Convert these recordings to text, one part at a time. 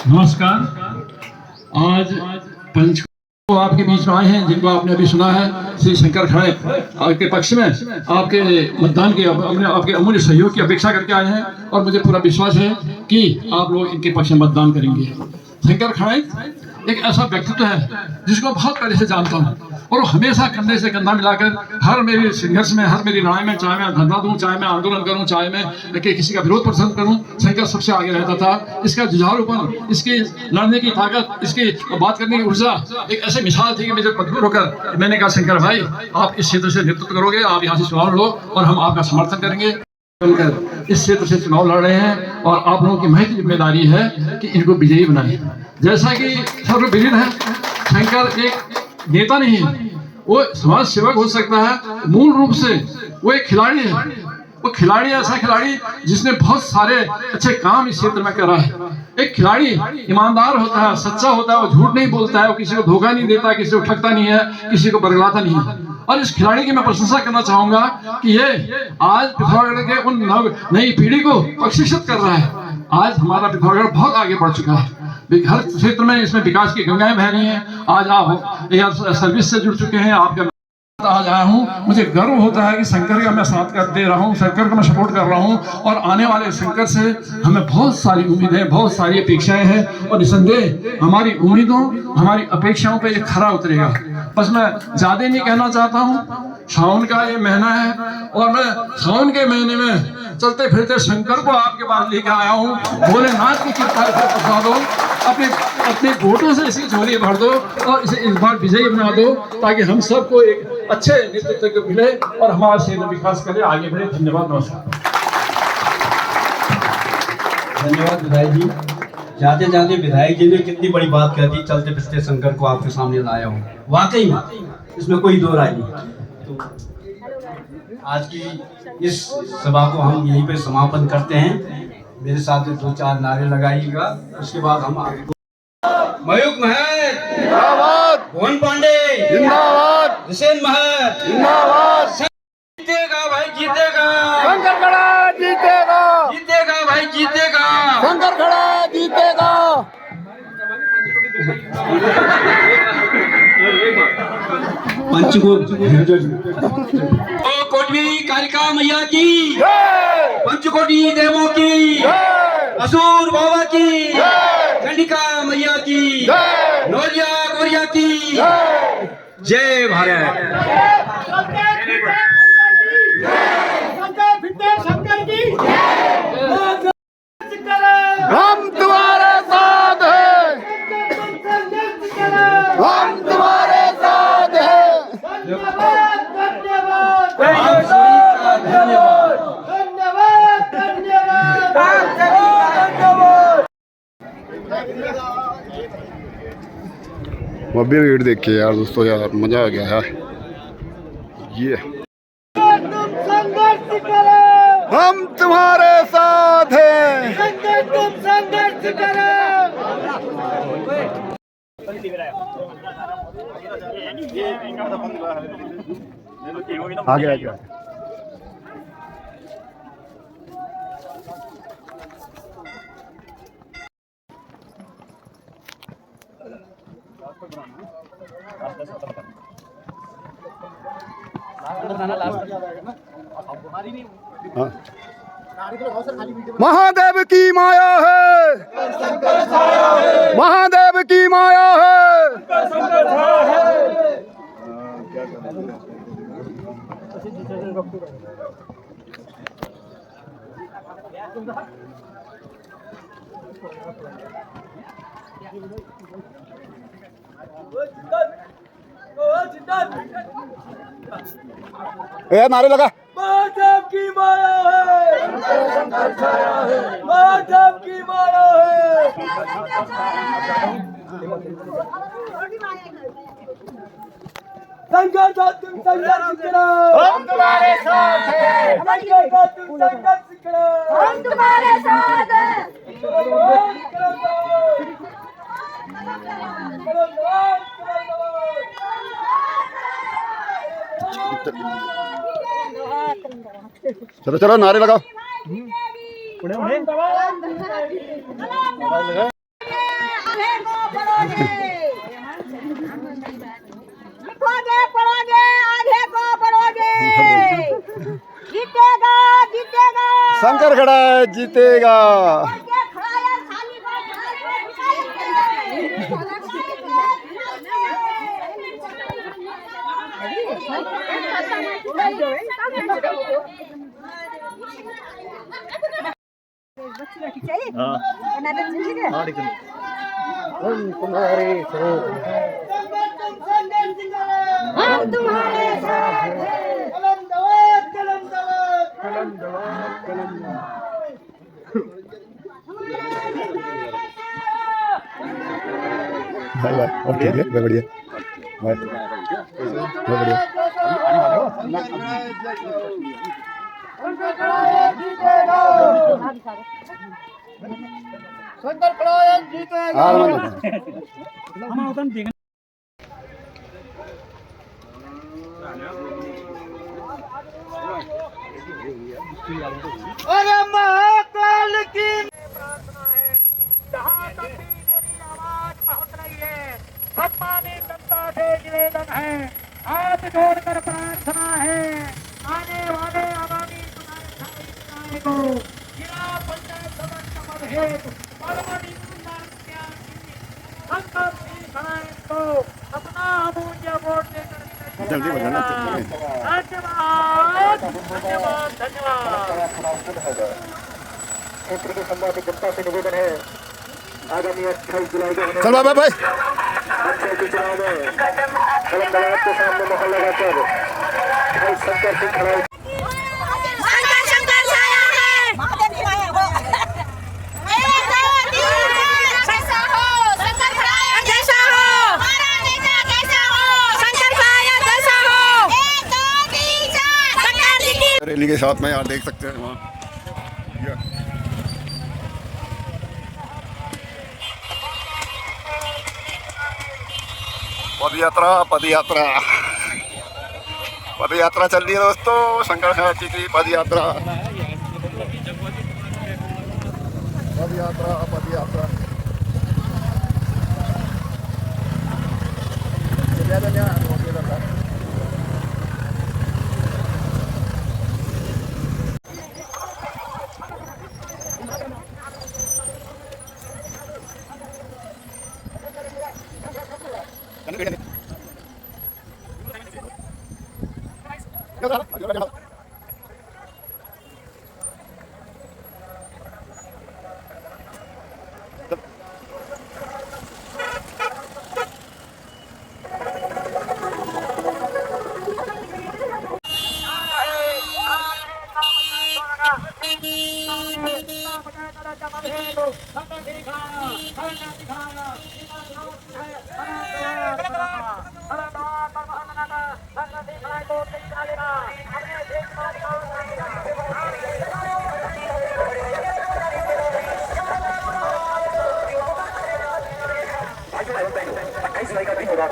नमस्कार। आज पंच को आपके बीच में आए हैं जिनको आपने अभी सुना है। श्री शंकर खड़े आपके पक्ष में आपके मतदान की आपके अमूल्य सहयोग की अपेक्षा करके आए हैं और मुझे पूरा विश्वास है कि आप लोग इनके पक्ष में मतदान करेंगे। शंकर खड़े एक ऐसा व्यक्तित्व है जिसको बहुत पहले से जानता हूँ और हमेशा कंधे से कंधा मिलाकर हर मेरे संघर्ष में, हर मेरी लड़ाई में, चाहे मैं धरना दूं, चाहे मैं आंदोलन करूं, चाहे मैं किसी का विरोध प्रदर्शन करूं, शंकर सबसे आगे रहता था। इसका जुझारूपन, इसकी लड़ने की ताकत, इसकी बात करने की ऊर्जा एक ऐसी मिसाल थी कि मुझे मजबूर होकर मैंने कहा शंकर भाई आप इस क्षेत्र से नेतृत्व करोगे, आप यहाँ से चुनाव लड़ो और हम आपका समर्थन करेंगे। इस क्षेत्र से चुनाव लड़ रहे हैं और आप लोगों की महती जिम्मेदारी है कि इनको विजयी बनाए। जैसा कि सर्वविदित है, शंकर एक नेता नहीं है, वो समाज सेवक हो सकता है। मूल रूप से वो एक खिलाड़ी है। वो खिलाड़ी ऐसा खिलाड़ी जिसने बहुत सारे अच्छे काम इस क्षेत्र में करा है। एक खिलाड़ी ईमानदार होता है, सच्चा होता है, वो झूठ नहीं बोलता है, वो किसी को धोखा नहीं देता, किसी को ठगता नहीं है, किसी को बरगलाता नहीं है। और इस खिलाड़ी की मैं प्रशंसा करना चाहूंगा कि ये आज पिथौरागढ़ के उन नई पीढ़ी को प्रशिक्षित कर रहा है। आज हमारा पिथौरागढ़ बहुत आगे बढ़ चुका है, हर क्षेत्र में इसमें विकास की गंगाएं बह रही हैं। आज आप एयर सर्विस से जुड़ चुके हैं, आपका आज आया हूँ, मुझे गर्व होता है कि शंकर का मैं साथ कर दे रहा हूँ, शंकर को मैं सपोर्ट कर रहा हूँ और आने वाले शंकर से हमें बहुत सारी उम्मीदें, बहुत सारी अपेक्षाएं हैं और निसंदेह हमारी उम्मीदों, हमारी अपेक्षाओं पे ये खरा उतरेगा। बस मैं ज्यादा नहीं कहना चाहता हूँ। सावन का ये महीना है और मैं सावन के महीने में चलते फिरते शंकर को आपके पास लेकर आया हूँ। भोलेनाथ की कृपा से पहुंचा दो, अपने वोटों से इसकी झोली भर दो और इसे इस बार विजयी बना दो ताकि हम सबको एक अच्छे नेतृत्व को मिले और हमारा क्षेत्र विकास करे, आगे बढ़े। धन्यवाद, नमस्कार। धन्यवाद विधायक जी। जाते जाते विधायक जी ने कितनी बड़ी बात कह दी, चलते फिरते शंकर को आपके सामने लाया हूँ। वाकई में इसमें कोई दो राय नहीं। तो आज की इस सभा को हम यहीं पे समापन करते हैं। मेरे साथ 2-4 नारे लगाइएगा, उसके बाद हम आगे। मयूक महर जिंदाबाद, भुवन पांडे जिंदाबाद, हुसैन महर जिंदाबाद। जीतेगा भाई जीतेगा, शंकर खड़ा जीतेगा, जीतेगा भाई जीतेगा, शंकर खड़ा जीतेगा। कोटवी कालिका मैया की, पंचकोटी देवों की, असुर बाबा की, चंडिका मैया की, नौरिया गोरिया की जय भारत। हम तुम्हारे साथ हैं, हम तुम्हारे साथ हैं। धन्यवाद, धन्यवाद, धन्यवाद, धन्यवाद, धन्यवाद। अभी वीडियो देख के यार दोस्तों, यार मजा आ गया है। ये तुम संघर्ष करो, हम तुम्हारे साथ हैं। तुम संघर्ष करो। आगे आगे महादेव की माया है, महादेव की माया है। ए नारे लगा। महादेव की माया है, महादेव की माया है। संघर्ष तुम संघर्ष करो, हम तुम्हारे साथ हैं। संघर्ष तुम संघर्ष करो, हम तुम्हारे साथ हैं। चलो चलो नारे लगाओ। आगे को बढ़ोगे लिखोगे पढ़ोगे आगे को बढ़ोगे जीतेगा जीतेगा शंकर खड़ा है, जीतेगा। ये खड़ा है खाली बात हम तुम्हारे साथ हैं कलम दवात ओके, बढ़िया, बढ़िया। शंकर खड़ा जीतेगा अरे महाकाल की प्रार्थना है जहाँ तक भी मेरी आवाज पहुँच रही है सम्मानित जनता से निवेदन है हाथ जोड़कर प्रार्थना है आने वाले आगामी चुनाव को जिला पंचायत सदस्य पद हेतु परमणि शंकर सिंह खड़ाई को अपना अमूल्य वोट देकर जल्दी बताना। धन्यवाद धन्यवाद धन्यवाद संवाद जनता से निवेदन है आगामी 28 जुलाई को चल बाबा भाई, पंचायत चुनाव में कलम के सामने मोहर लगाकर भाई शंकर सिंह खड़ाई रैली के साथ में यार देख सकते हैं वहाँ पद यात्रा चल रही है दोस्तों। शंकर खड़ा जी की पद यात्रा।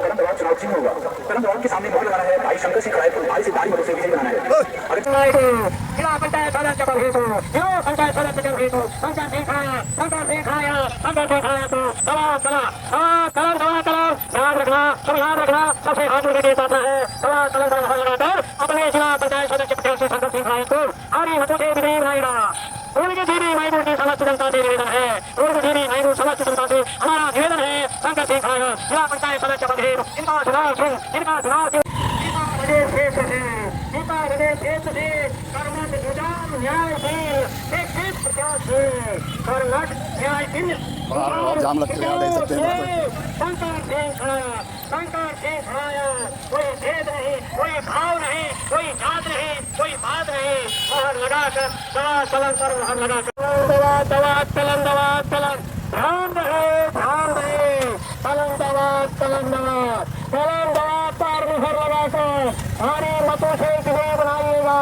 कलम दवाब चुनाव चिन्ह होगा। कलम दवाब के सामने मोहर लगाना है। भाई शंकर सिंह खड़ाई को भारी से भारी मतों से विजयी बनाना है। जिला पंचायत सदस्य पद हेतु जिला पंचायत सदस्य पद हेतु शंकर सिंह खड़ाया तो याद रखना सबसे हाथ में के साथ है कलम लगाकर अपने जिला पंचायत सदस्य पद से शंकर सिंह खड़ाई को भारी मतों से विजयी बनाएगा। उनके धीरे मायदूर की समस्त जनता से निवेदन है। उनके धीरे मायदूर समस्त जनता से हमारा निवेदन है। शंकर सिंह खड़ाया जिला पंचायत सदस्य पद हेतु इनका चुनाव जाम लगते हैं, देख सकते हैं। शंकर सिंह खड़ाया कोई भेद नहीं, कोई भाव नहीं, कोई जात नहीं, कोई बात नहीं। मोहर लगाकर चलन पर मोहर लगाकर चलन ध्यान रहे चलन पर मोहर लगाकर भारी मतों से विजय बनाइएगा।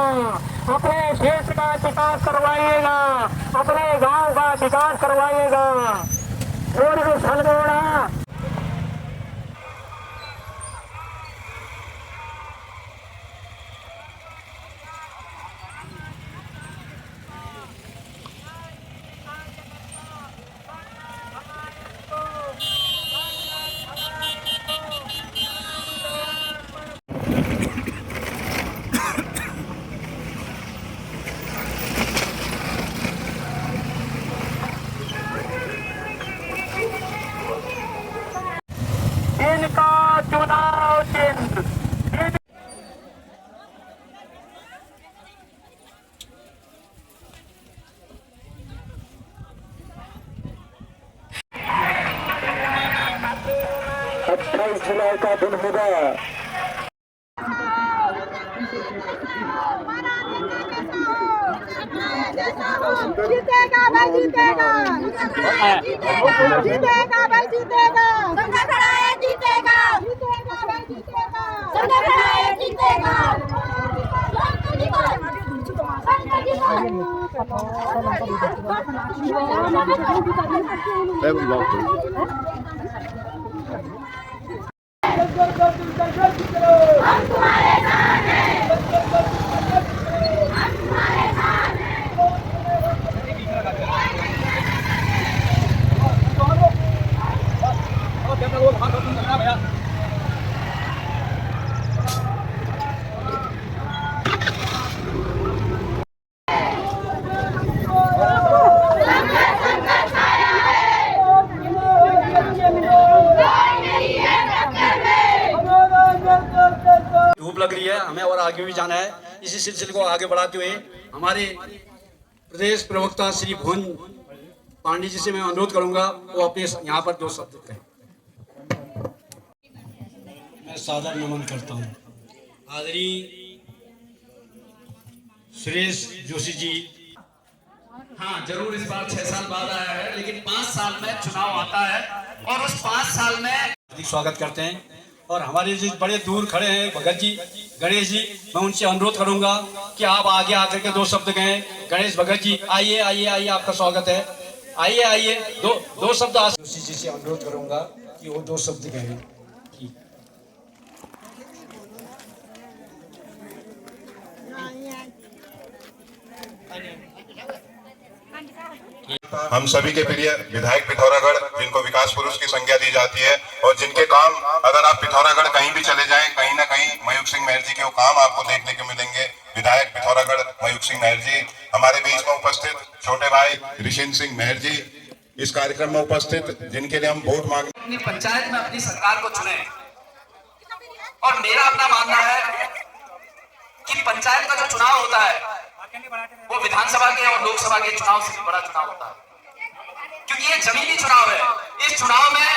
अपने क्षेत्र का विकास करवाइएगा, अपने गांव का विकास करवाइएगा। और सलगोड़ा 22 जुलाई का दिन होगा। जीतेगा भाई जीतेगा जीतेगा भाई जीतेगा संघ खड़ा है जीतेगा जीतेगा भाई जीतेगा संघ खड़ा है जीतेगा धूप लग रही है, हमें और आगे भी जाना है। इसी सिलसिले को आगे बढ़ाते हुए हमारे प्रदेश प्रवक्ता श्री भुवन पांडे जी से मैं अनुरोध करूंगा वो अपने यहाँ पर 2 शब्द कहें। मैं सादर नमन करता हूँ आदरणीय सुरेश जोशी जी। हाँ जरूर इस बार 6 साल बाद आया है, लेकिन 5 साल में चुनाव आता है और उस 5 साल में हार्दिक स्वागत करते हैं। और हमारे जो बड़े दूर खड़े हैं भगत जी, गणेश जी, मैं उनसे अनुरोध करूंगा कि आप आगे आकर के 2 शब्द कहें। गणेश भगत जी आइए आइए आइए, आपका स्वागत है। आइए आइए, दो शब्द जोशी जी से अनुरोध करूंगा कि वो 2 शब्द कहें। हम सभी के प्रिय विधायक पिथौरागढ़, जिनको विकास पुरुष की संज्ञा दी जाती है और जिनके काम, अगर आप पिथौरागढ़ कहीं भी चले जाएं, कहीं ना कहीं मयूख सिंह महर जी के वो काम आपको देखने को मिलेंगे। विधायक पिथौरागढ़ मयूख सिंह महर जी हमारे बीच में उपस्थित, छोटे भाई ऋषिन सिंह महर जी इस कार्यक्रम में उपस्थित, जिनके लिए हम वोट मांग। अपनी पंचायत में अपनी सरकार को चुने। और मेरा अपना मानना है कि पंचायत का जो चुनाव होता है वो विधानसभा के और लोकसभा के चुनाव से भी बड़ा चुनाव होता है, क्योंकि ये जमीनी चुनाव है। इस चुनाव में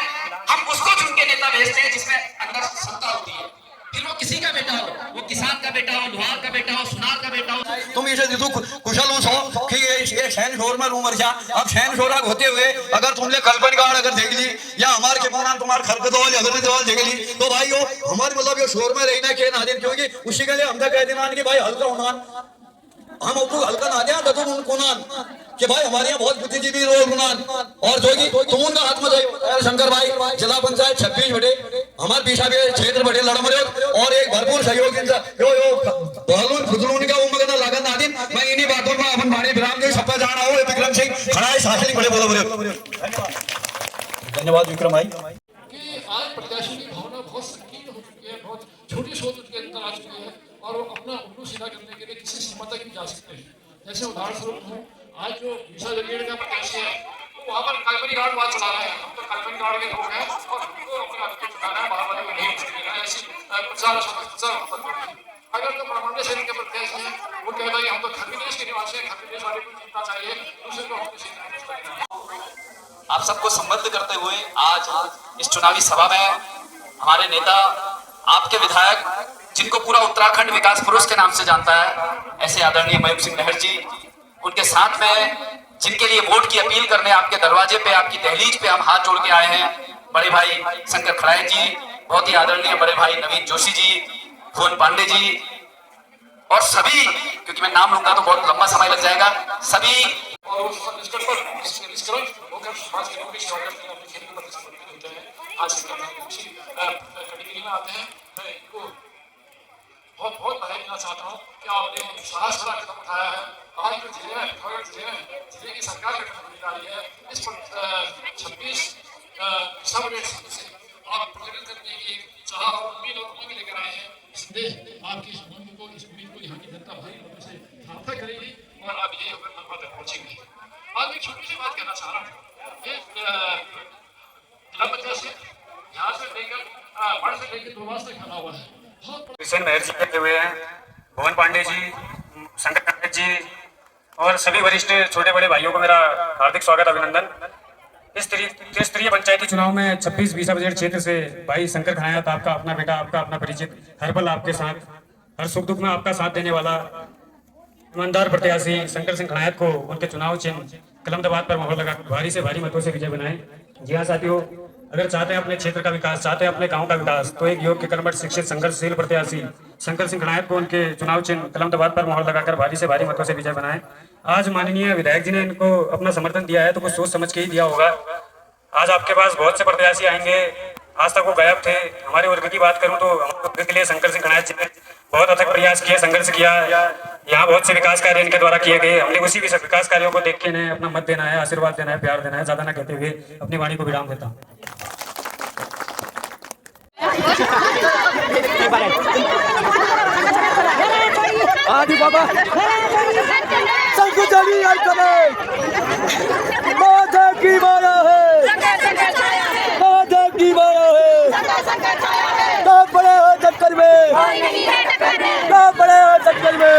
हम उसको चुन के नेता भेजते हैं जिसमें अंदर सत्ता होती है, फिर वो किसी का बेटा हो, वो किसान का बेटा हो, लोहार का बेटा हो, सुनार का बेटा हो। तुम इसे दिसो कुशल हो कि ये शहन शोर में रूमर जा। अब शहन शोर होते हुए अगर तुमने कल्पन गाड़ अगर देख ली या हमारे के पुरान तुम्हारे खरक दवाल अगर दवाल देख ली तो भाई यो हमारे मतलब ये शोर में रहना के ना दिन, क्योंकि उसी के लिए हम कह देना कि भाई हल्का होना, हम आपको हल्का ना दिया तो तुम कुनान कि भाई हमारे यहाँ बहुत बुद्धिजीवी लोग कुनान। और जो कि तुम उनका हाथ में जाए शंकर भाई, जिला पंचायत 26 बटे हमारे पीछा भी क्षेत्र बटे लड़मरे और एक भरपूर सहयोग का उम्र लागत ना दिन। मैं इन्हीं बातों में अपन भाणी विराम के सपा जाना हो विक्रम सिंह खड़ा है शासनिक बड़े बोलो। धन्यवाद विक्रम भाई। कि आज प्रत्याशी की भावना बहुत संकीर्ण हो चुकी है, बहुत छोटी सोच उनके अंदर आ चुकी है और वो अपना उल्लू सीधा करने के लिए किसी सीमा तक भी जा सकते हैं। जैसे उदाहरण स्वरूप हूँ, आज जो विशा जगीर का प्रत्याशी है वहाँ पर काल्पनिक गार्ड बात चला रहे हैं। हम तो काल्पनिक गार्ड के लोग हैं और हमको अपने आपको चुनाना है, महामारी में नहीं चुनेगा, ऐसी प्रचार अगर तो ब्रह्मांड शरीर के प्रत्याशी हैं वो कहता है कि हम तो खरविदेश के निवासी हैं, खरविदेश वाले को जीतना चाहिए, दूसरे को हमको। आप सबको संबद्ध करते हुए आज इस चुनावी सभा में हमारे नेता, आपके विधायक, जिनको पूरा उत्तराखंड विकास पुरुष के नाम से जानता है, ऐसे आदरणीय मयूख सिंह महर जी, उनके साथ में जिनके लिए वोट की अपील करने आपके दरवाजे पे, आपकी दहलीज पे हम हाथ जोड़ के आए हैं, बड़े भाई शंकर खड़ाई जी, बहुत ही आदरणीय बड़े भाई नवीन जोशी जी, भुवन पांडे जी और सभी, क्योंकि मैं नाम लूंगा तो बहुत लंबा समय लग जाएगा, सभी बहुत बहुत बधाई देना चाहता हूँ कि आपने सारा कदम उठाया है। आज जो जिले में जिले की सरकार का कदम उठा रही है, इस पर 26 से आप प्रकट करने की चाह और उम्मीद और उमंग लेकर आए हैं। संदेह आपकी इस उमंग को, इस उम्मीद को यहाँ की जनता भारी लोगों से सार्थक करेगी और आप ये नंबर तक पहुँचेंगे। आज एक छोटी सी बात कहना चाह रहा हूँ, जिला पंचायत से यहाँ से लेकर बड़ से लेकर दूरवास तक फैला हुआ है। ऋषिन महर जी बैठे हुए हैं, भुवन पांडे जी, शंकर जी और सभी वरिष्ठ छोटे बड़े भाइयों को मेरा हार्दिक स्वागत, अभिनंदन। इस त्रिस्तरीय पंचायती चुनाव में 26 बीसा बजेट क्षेत्र से भाई शंकर खनायत, आपका अपना बेटा, आपका अपना परिचित, हर पल आपके साथ, हर सुख दुख में आपका साथ देने वाला ईमानदार प्रत्याशी शंकर सिंह खनायत को उनके चुनाव चिन्ह कलम दबात पर मोहर लगा भारी से भारी मतों से विजय बनाए। जी हाँ साथियों, अगर चाहते हैं अपने क्षेत्र का विकास, चाहते हैं अपने गांव का विकास, तो एक योग्य, कर्मठ, शिक्षित, संघर्षशील प्रत्याशी शंकर सिंह खनायत को उनके चुनाव चिन्ह कलम दबात पर मोहर लगाकर भारी से भारी मतों से विजय बनाए। आज माननीय विधायक जी ने इनको अपना समर्थन दिया है तो कुछ सोच समझ के ही दिया होगा। आज आपके पास बहुत से प्रत्याशी आएंगे, आज तक वो गायब थे। हमारे वर्ग की बात करूं तो हमारे वर्ग के लिए शंकर सिंह खनायत जी ने बहुत अथक प्रयास किए, संघर्ष किया। यहाँ बहुत से विकास कार्य इनके द्वारा किए गए। हमने उसी विकास कार्यों को देख के इन्हें अपना मत देना है, आशीर्वाद देना है, प्यार देना है। ज्यादा ना कहते हुए अपनी वाणी को विराम देता हूँ। आदि बाबा संकुचली अलकमे माधव की माया है, माधव की माया है। तो बड़े हो चक्कर में, तो बड़े हो चक्कर में,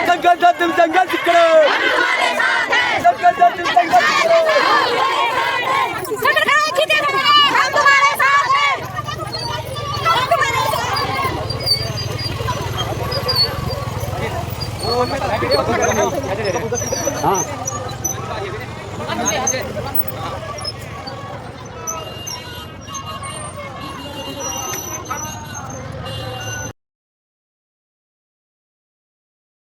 जंगल का तुम जंगल चिकड़ो, जंगल का तुम जंगल चिकड़ो। हाँ